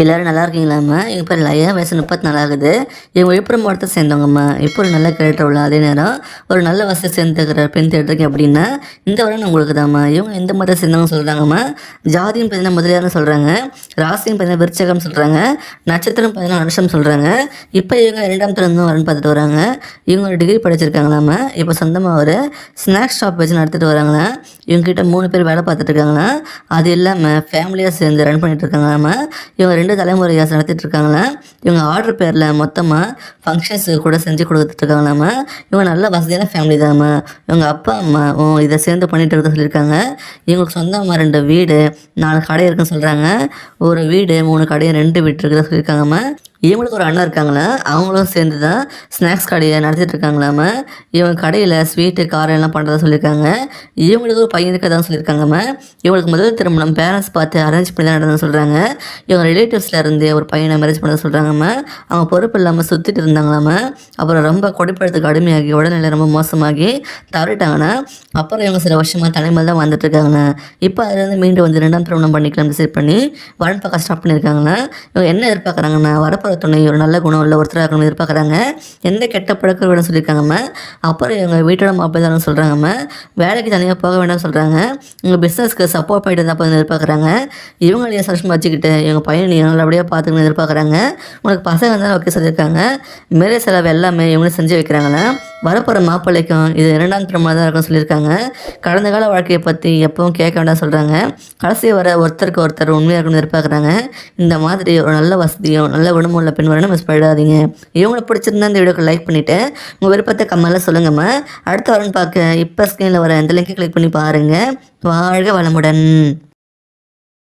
எல்லோரும் நல்லா இருக்கீங்களாம்மா? எங்க பேர் லயா. வயசு 34 ஆகுது. இவங்க விழுப்புரம் மாவட்டத்தை சேர்ந்தவங்கம்மா. இப்போ ஒரு நல்ல கேரக்டர் உள்ள அதே நேரம் ஒரு நல்ல வசதி சேர்ந்துக்கிற பெண் தேடிருக்கேன் அப்படின்னா இந்த வருடம் உங்களுக்கு தாம்மா. இவங்க எந்த மதத்தை சேர்ந்தவங்க சொல்கிறாங்கம்மா. ஜாதியும் பார்த்தீங்கன்னா முதலியார்னு சொல்கிறாங்க. ராசியும் பார்த்தீங்கன்னா விருச்சகம் சொல்கிறாங்க. நட்சத்திரம் பார்த்தீங்கன்னா அனுஷம் சொல்கிறாங்க. இப்போ இவங்க 2ஆம் தரம் வரன்னு பார்த்துட்டு வராங்க. இவங்க ஒரு டிகிரி படிச்சிருக்காங்களாம்மா. இப்போ சொந்தமாக ஒரு ஸ்நாக்ஸ் ஷாப் வச்சு நடத்திட்டு வராங்களா. இவங்ககிட்ட 3 பேர் வேலை பார்த்துட்டு இருக்காங்களா. அது இல்லாமல் ஃபேமிலியாக சேர்ந்து ரன் பண்ணிட்டு இருக்காங்களாம்மா. இவங்க 2 தலைமுறையாக நடத்திட்டு இருக்காங்களா. இவங்க ஆர்டர் பேரில் மொத்தமாக ஃபங்க்ஷன்ஸுக்கு கூட செஞ்சு கொடுத்துட்ருக்காங்களாம்மா. இவங்க நல்ல வசதியான ஃபேமிலி தாம்மா. இவங்க அப்பா அம்மாவும் இதை சேர்ந்து பண்ணிட்டு இருக்க சொல்லியிருக்காங்க. இவங்களுக்கு சொந்தமாக 2 வீடு 4 கடை இருக்குன்னு சொல்கிறாங்க. ஒரு வீடு 3 கடையும் 2 வீட்டு இருக்குதா சொல்லியிருக்காங்கம்மா. இவங்களுக்கு ஒரு அண்ணன் இருக்காங்களா. அவங்களும் சேர்ந்து தான் ஸ்நாக்ஸ் கடையை நடத்திட்டு இருக்காங்களாம்மா. இவங்க கடையில் ஸ்வீட்டு காரம் எல்லாம் பண்ணுறதா சொல்லியிருக்காங்க. இவங்களுக்கு ஒரு பையன் இருக்கதான் சொல்லியிருக்காங்கம்மா. இவங்களுக்கு முதல் திருமணம் பேரண்ட்ஸ் பார்த்து அரேஞ்ச் பண்ணி தான் நடந்ததுன்னு சொல்கிறாங்க. இவங்க ரிலேட்டிவ்ஸில் இருந்து ஒரு பையனை மேரேஜ் பண்ணதை சொல்கிறாங்கம்மா. அவங்க பொறுப்பு இல்லாமல் சுற்றிட்டு இருந்தாங்களாம்மா. அப்புறம் ரொம்ப கொடிப்பழத்துக்கு அடிமையாகி உடல்நிலை ரொம்ப மோசமாகி தவறிட்டாங்கன்னா அப்புறம் இவங்க சில வருஷமாக தனிமையில் தான் வந்துட்டு இருக்காங்க. இப்போ அதுலேருந்து மீண்டும் வந்து 2ஆம் திருமணம் பண்ணிக்கலாம் டிசைட் பண்ணி வரன் பார்க்க ஸ்டார்ட் பண்ணியிருக்காங்கன்னா இவங்க என்ன எதிர்பார்க்குறாங்கன்னா வரப்போகிற துணை ஒரு நல்ல குணம் உள்ள ஒருத்தராக இருக்கணும்னு எதிர்பார்க்குறாங்க. எந்த கெட்ட பழக்கம் வேணும்னு சொல்லியிருக்காங்கம்மா. அப்புறம் இவங்க வீட்டோட மாப்பிள்ளை தான் சொல்கிறாங்கம்மா. வேலைக்கு தனியாக போக வேண்டாம்னு சொல்கிறாங்க. இவங்க பிஸ்னஸ்க்கு சப்போர்ட் பண்ணிட்டு தான் போய் எதிர்பார்க்குறாங்க. இவங்களையே சந்தோஷமாக வச்சுக்கிட்டு இவங்க பையனை நல்லபடியாக பார்த்துக்கணும்னு எதிர்பார்க்குறாங்க. உங்களுக்கு பசங்க இருந்தாலும் ஓகே சொல்லியிருக்காங்க. மேலே செலவு எல்லாமே இவங்களும் செஞ்சு வைக்கிறாங்களா. வரப்போகிற மாப்பிள்ளைக்கும் இது 2ஆம் திருமணம் தான் இருக்குன்னு சொல்லியிருக்காங்க. கடந்த கால வாழ்க்கையை பற்றி எப்பவும் கேட்க வேண்டாம் சொல்கிறாங்க. கடைசி வர ஒருத்தருக்கு ஒருத்தர் உண்மையாக இருக்கணும்னு எதிர்பார்க்குறாங்க. இந்த மாதிரி ஒரு நல்ல வசதியும் நல்ல குணமுள்ள பெண் வரணும் மிஸ் பண்ணிடாதீங்க. இவங்களை பிடிச்சிருந்தா இந்த வீடியோக்கு லைக் பண்ணிவிட்டு உங்கள் விருப்பத்தை கமெண்ட்டில் சொல்லுங்கம்மா. அடுத்த வாரம் பார்க்க இப்போ ஸ்க்ரீனில் வர இந்த லிங்கை கிளிக் பண்ணி பாருங்கள். வாழ்க வளமுடன்.